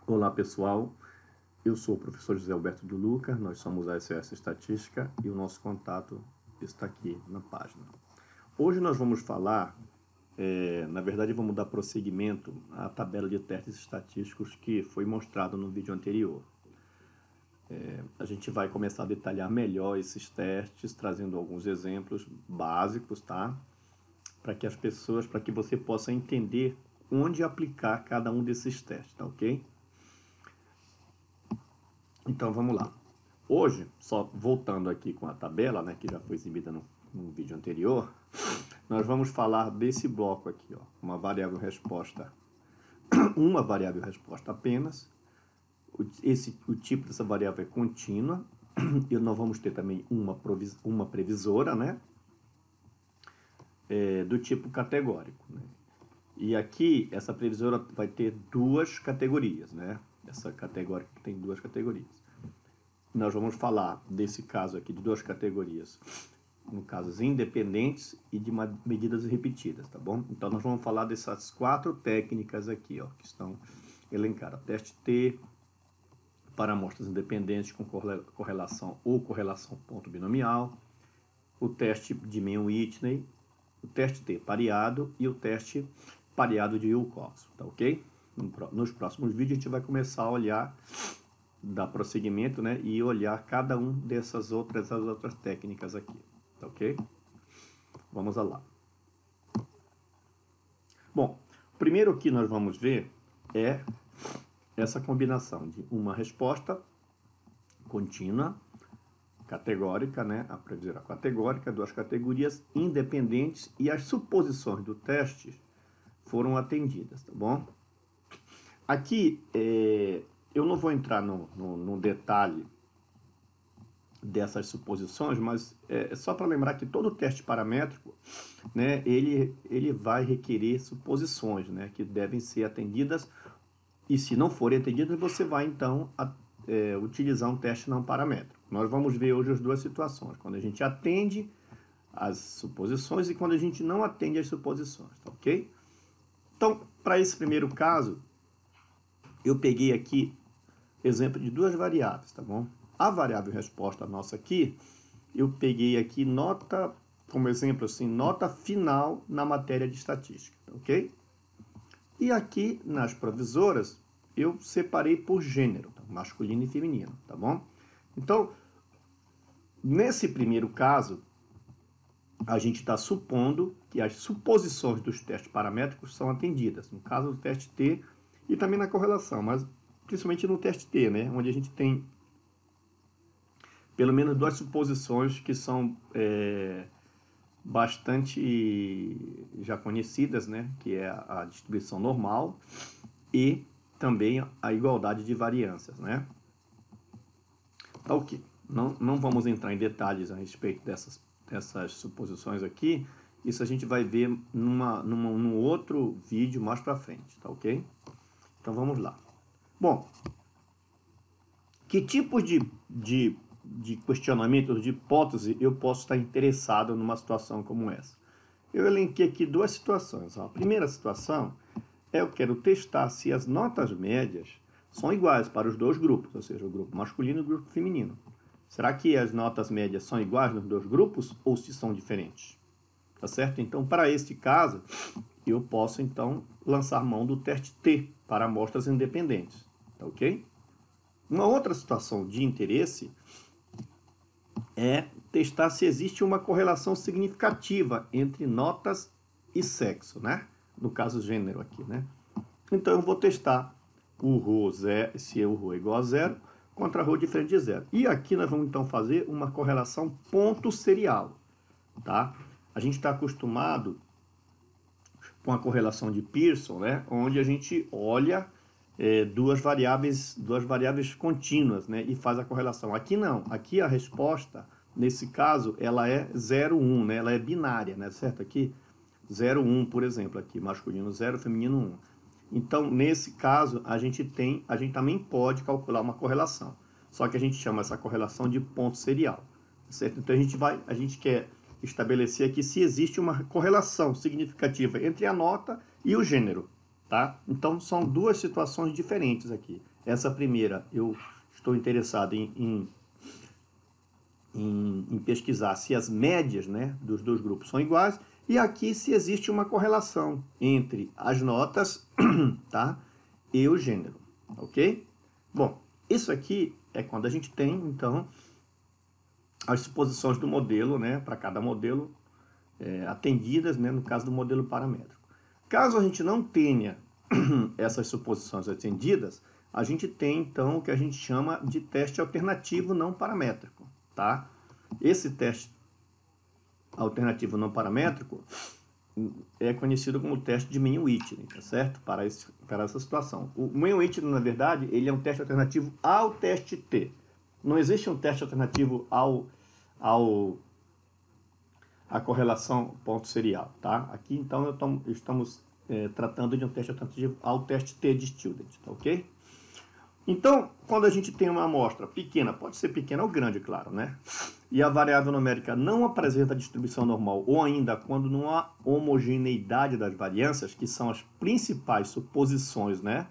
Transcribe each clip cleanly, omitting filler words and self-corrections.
Olá pessoal, eu sou o professor José Alberto de Luca, nós somos a SOS Estatística e o nosso contato está aqui na página. Hoje nós vamos falar, na verdade vamos dar prosseguimento à tabela de testes estatísticos que foi mostrado no vídeo anterior. A gente vai começar a detalhar melhor esses testes, trazendo alguns exemplos básicos, tá? Para que você possa entender onde aplicar cada um desses testes, tá ok? Então vamos lá. Hoje, só voltando aqui com a tabela, né, que já foi exibida no vídeo anterior, nós vamos falar desse bloco aqui, ó, uma variável resposta, uma variável resposta apenas. O tipo dessa variável é contínua, e nós vamos ter também uma previsora, né, do tipo categórico, né. E aqui, essa previsora vai ter duas categorias, né, essa categórica tem duas categorias. Nós vamos falar desse caso aqui de duas categorias, no casos independentes e de medidas repetidas, tá bom? Então nós vamos falar dessas quatro técnicas aqui, ó, que estão elencadas. Teste T para amostras independentes com correlação ou correlação ponto binomial, o teste de Mann-Whitney, o teste T pareado e o teste pareado de Wilcox, tá ok? Nos próximos vídeos a gente vai começar a olhar, dar prosseguimento, né, e olhar cada um dessas outras técnicas aqui, tá ok? Vamos lá. Bom, o primeiro que nós vamos ver é essa combinação de uma resposta contínua, categórica, né, a previsora categórica, duas categorias independentes e as suposições do teste foram atendidas, tá bom? Aqui, eu não vou entrar no detalhe dessas suposições, mas é só para lembrar que todo teste paramétrico, né, ele vai requerer suposições, né, que devem ser atendidas, e se não forem atendidas, você vai então utilizar um teste não paramétrico. Nós vamos ver hoje as duas situações, quando a gente atende as suposições e quando a gente não atende as suposições, tá ok? Então, para esse primeiro caso, eu peguei aqui exemplo de duas variáveis, tá bom? A variável resposta nossa aqui, eu peguei aqui nota, como exemplo assim, nota final na matéria de estatística, tá ok? E aqui nas provisoras, eu separei por gênero, tá? Masculino e feminino, tá bom? Então, nesse primeiro caso, a gente está supondo que as suposições dos testes paramétricos são atendidas, no caso do teste T e também na correlação, mas principalmente no teste T, né, onde a gente tem pelo menos duas suposições que são bastante já conhecidas, né, que é a distribuição normal e também a igualdade de variâncias, né. Tá ok. Não vamos entrar em detalhes a respeito dessas suposições aqui. Isso a gente vai ver num outro vídeo mais para frente, tá ok? Então vamos lá. Bom, que tipos de questionamentos, de hipótese eu posso estar interessado numa situação como essa? Eu elenquei aqui duas situações. A primeira situação é eu quero testar se as notas médias são iguais para os dois grupos, ou seja, o grupo masculino e o grupo feminino. Será que as notas médias são iguais nos dois grupos ou se são diferentes? Tá certo? Então, para este caso, eu posso então lançar mão do teste T para amostras independentes, tá ok? Uma outra situação de interesse é testar se existe uma correlação significativa entre notas e sexo, né? No caso, gênero aqui, né? Então, eu vou testar o ρ, se o ρ é igual a zero, contra ρ diferente de zero. E aqui nós vamos, então, fazer uma correlação ponto serial, tá? A gente está acostumado com a correlação de Pearson, né? Onde a gente olha duas variáveis contínuas, né? E faz a correlação. Aqui não. Aqui a resposta, nesse caso, ela é 0, 1, né? Ela é binária, né? Certo? Aqui, 0, 1, por exemplo, aqui, masculino 0, feminino 1. Então, nesse caso, a gente também pode calcular uma correlação. Só que a gente chama essa correlação de ponto serial, certo? Então, a gente quer estabelecer aqui se existe uma correlação significativa entre a nota e o gênero, tá? Então, são duas situações diferentes aqui. Essa primeira, eu estou interessado em pesquisar se as médias, né, dos dois grupos são iguais, e aqui se existe uma correlação entre as notas tá, e o gênero, ok? Bom, isso aqui é quando a gente tem, então, as suposições do modelo, né, para cada modelo atendidas, né, no caso do modelo paramétrico. Caso a gente não tenha essas suposições atendidas, a gente tem, então, o que a gente chama de teste alternativo não paramétrico, tá? Esse teste alternativo não paramétrico é conhecido como teste de Mann-Whitney, tá certo? Para essa situação. O Mann-Whitney, na verdade, ele é um teste alternativo ao teste T. Não existe um teste alternativo à correlação ponto serial, tá? Aqui, então, estamos tratando de um teste alternativo ao teste T de Student, tá ok? Então, quando a gente tem uma amostra pequena, pode ser pequena ou grande, claro, né? E a variável numérica não apresenta distribuição normal, ou ainda quando não há homogeneidade das variâncias, que são as principais suposições, né,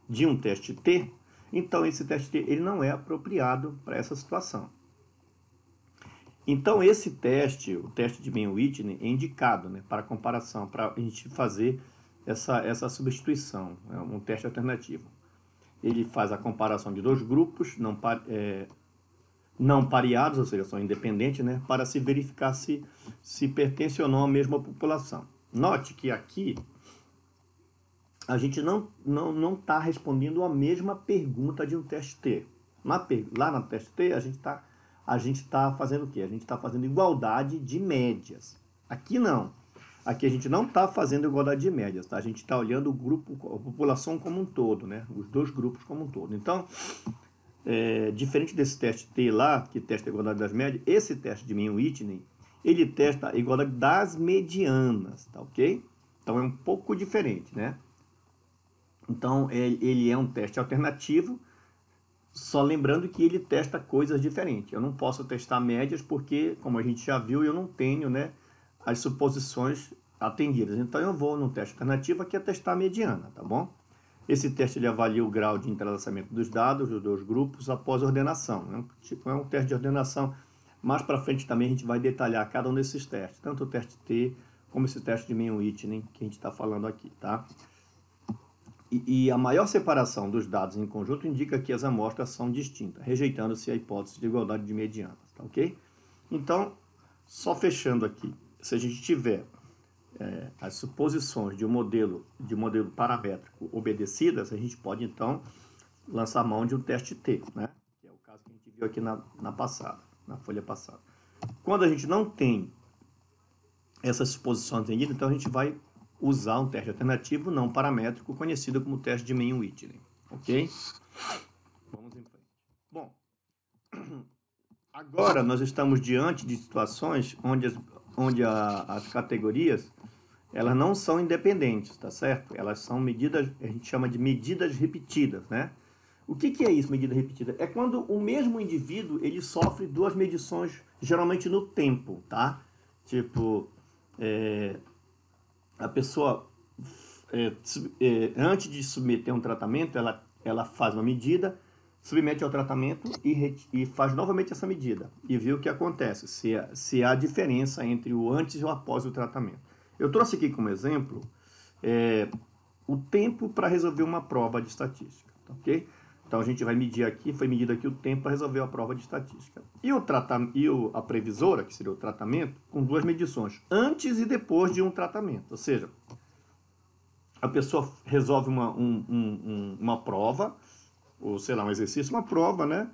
de um teste T, então esse teste T ele não é apropriado para essa situação. Então esse teste, o teste de Mann-Whitney, é indicado, né, para comparação, para a gente fazer essa substituição, né, um teste alternativo. Ele faz a comparação de dois grupos não pareados, ou seja, são independentes, né, para se verificar se pertencem ou não à mesma população. Note que aqui a gente não está respondendo a mesma pergunta de um teste T. Lá no teste T, a gente tá fazendo o quê? A gente está fazendo igualdade de médias. Aqui não. Aqui a gente não está fazendo igualdade de médias, tá? A gente está olhando o grupo, a população como um todo, né? Os dois grupos como um todo. Então, diferente desse teste T lá, que testa a igualdade das médias, esse teste de Mann-Whitney, ele testa a igualdade das medianas, tá ok? Então é um pouco diferente, né? Então ele é um teste alternativo, só lembrando que ele testa coisas diferentes. Eu não posso testar médias porque, como a gente já viu, eu não tenho, né, as suposições atendidas. Então eu vou no teste alternativo que é testar a mediana, tá bom? Esse teste ele avalia o grau de entrelaçamento dos dados dos dois grupos após a ordenação. Né? É um teste de ordenação. Mais para frente também a gente vai detalhar cada um desses testes, tanto o teste T como esse teste de Mann-Whitney que a gente está falando aqui, tá? E a maior separação dos dados em conjunto indica que as amostras são distintas, rejeitando-se a hipótese de igualdade de medianas, tá ok? Então, só fechando aqui, se a gente tiver as suposições de modelo paramétrico obedecidas, a gente pode, então, lançar mão de um teste T, né? Que é o caso que a gente viu aqui na folha passada. Quando a gente não tem essas suposições entendidas, então a gente vai usar um teste alternativo não paramétrico, conhecido como teste de Mann-Whitney, ok? Vamos em frente. Bom, agora nós estamos diante de situações onde as categorias elas não são independentes, tá certo? Elas são medidas, a gente chama de medidas repetidas, né? O que é isso, medida repetida? É quando o mesmo indivíduo, ele sofre duas medições, geralmente no tempo, tá? Tipo, a pessoa, antes de submeter um tratamento, ela faz uma medida, submete ao tratamento e faz novamente essa medida. E vê o que acontece, se há diferença entre o antes e o após o tratamento. Eu trouxe aqui como exemplo o tempo para resolver uma prova de estatística, tá, ok? Então a gente vai medir aqui, foi medido aqui o tempo para resolver a prova de estatística. E a previsora, que seria o tratamento, com duas medições, antes e depois de um tratamento. Ou seja, a pessoa resolve uma prova, ou sei lá, um exercício, uma prova, né,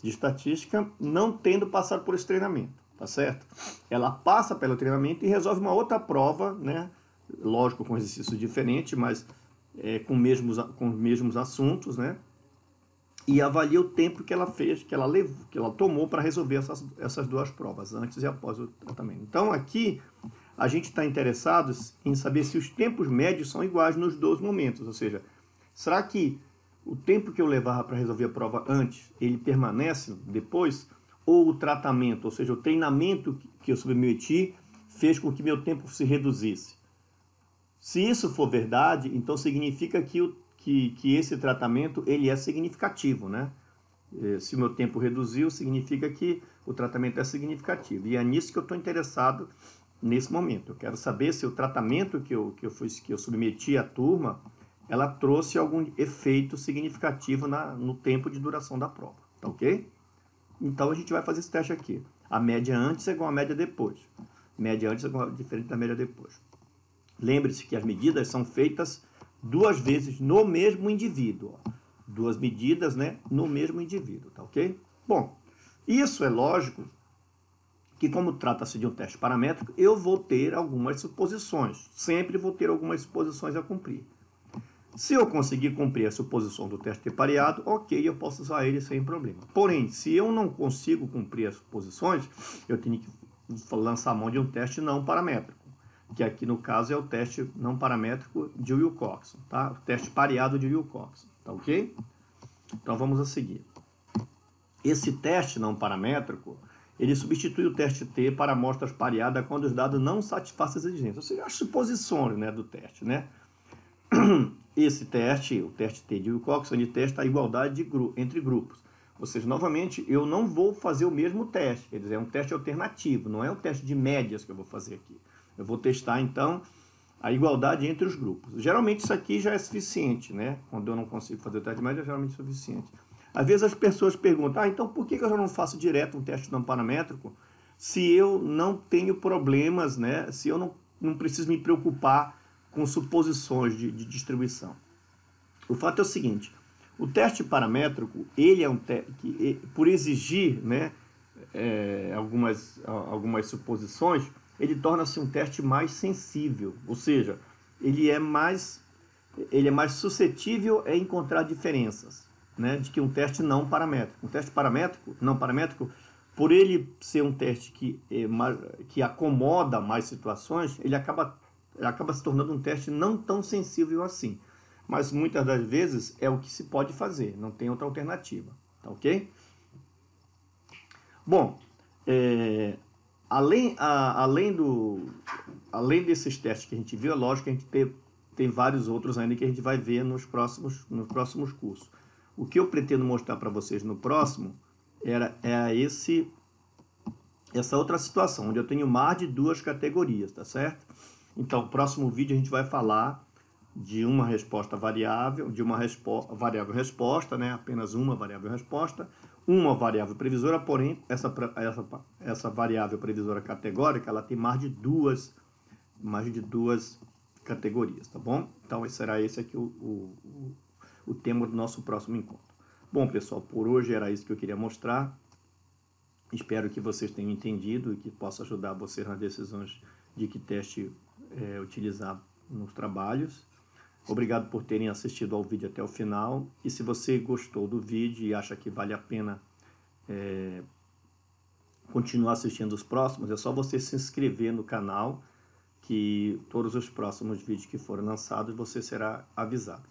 de estatística, não tendo passado por esse treinamento, tá certo? Ela passa pelo treinamento e resolve uma outra prova, né, lógico, com exercício diferente, mas com os mesmos assuntos, né? E avalia o tempo que ela fez, que ela tomou para resolver essas duas provas, antes e após o tratamento. Então, aqui, a gente está interessado em saber se os tempos médios são iguais nos dois momentos. Ou seja, será que o tempo que eu levava para resolver a prova antes, ele permanece depois? Ou o tratamento, ou seja, o treinamento que eu submeti, fez com que meu tempo se reduzisse? Se isso for verdade, então significa que que esse tratamento ele é significativo, né? Se o meu tempo reduziu, significa que o tratamento é significativo. E é nisso que eu estou interessado nesse momento. Eu quero saber se o tratamento que eu submeti à turma, ela trouxe algum efeito significativo no tempo de duração da prova, tá ok? Então a gente vai fazer esse teste aqui. A média antes é igual à média depois. Média antes é diferente da média depois. Lembre-se que as medidas são feitas 2 vezes no mesmo indivíduo. Ó. 2 medidas, né, no mesmo indivíduo, tá ok? Bom, isso é lógico que, como trata-se de um teste paramétrico, eu vou ter algumas suposições. Sempre vou ter algumas suposições a cumprir. Se eu conseguir cumprir a suposição do teste de pareado, ok, eu posso usar ele sem problema. Porém, se eu não consigo cumprir as suposições, eu tenho que lançar mão de um teste não paramétrico, que aqui no caso é o teste não paramétrico de Wilcoxon, tá? O teste pareado de Wilcoxon, tá ok? Então vamos a seguir. Esse teste não paramétrico, ele substitui o teste T para amostras pareadas quando os dados não satisfazem as exigências, ou seja, as suposições, né, do teste, né? Esse teste, o teste T de Wilcoxon, ele testa a igualdade entre grupos. Ou seja, novamente, eu não vou fazer o mesmo teste, quer dizer, é um teste alternativo, não é um teste de médias que eu vou fazer aqui. Eu vou testar, então, a igualdade entre os grupos. Geralmente isso aqui já é suficiente, né? Quando eu não consigo fazer o teste de média, é geralmente suficiente. Às vezes as pessoas perguntam, então por que eu já não faço direto um teste não paramétrico se eu não tenho problemas, né? Se eu não preciso me preocupar com suposições de distribuição. O fato é o seguinte, o teste paramétrico, ele é um teste que, por exigir, né, algumas suposições, ele torna-se um teste mais sensível, ou seja, ele é mais suscetível a encontrar diferenças, né, de que um teste não paramétrico. Um teste paramétrico, não paramétrico, por ele ser um teste que acomoda mais situações, ele acaba se tornando um teste não tão sensível assim. Mas muitas das vezes é o que se pode fazer, não tem outra alternativa, tá ok? Bom, além desses testes que a gente viu, é lógico que a gente tem vários outros ainda que a gente vai ver nos próximos cursos. O que eu pretendo mostrar para vocês no próximo essa outra situação, onde eu tenho mais de 2 categorias, tá certo? Então, no próximo vídeo a gente vai falar de uma resposta variável, de uma variável resposta, né? Apenas uma variável resposta, uma variável previsora, porém, essa variável previsora categórica, ela tem mais de duas categorias, tá bom? Então, será esse aqui o tema do nosso próximo encontro. Bom, pessoal, por hoje era isso que eu queria mostrar. Espero que vocês tenham entendido e que possa ajudar vocês nas decisões de que teste utilizar nos trabalhos. Obrigado por terem assistido ao vídeo até o final. E se você gostou do vídeo e acha que vale a pena continuar assistindo os próximos, é só você se inscrever no canal, que todos os próximos vídeos que forem lançados você será avisado.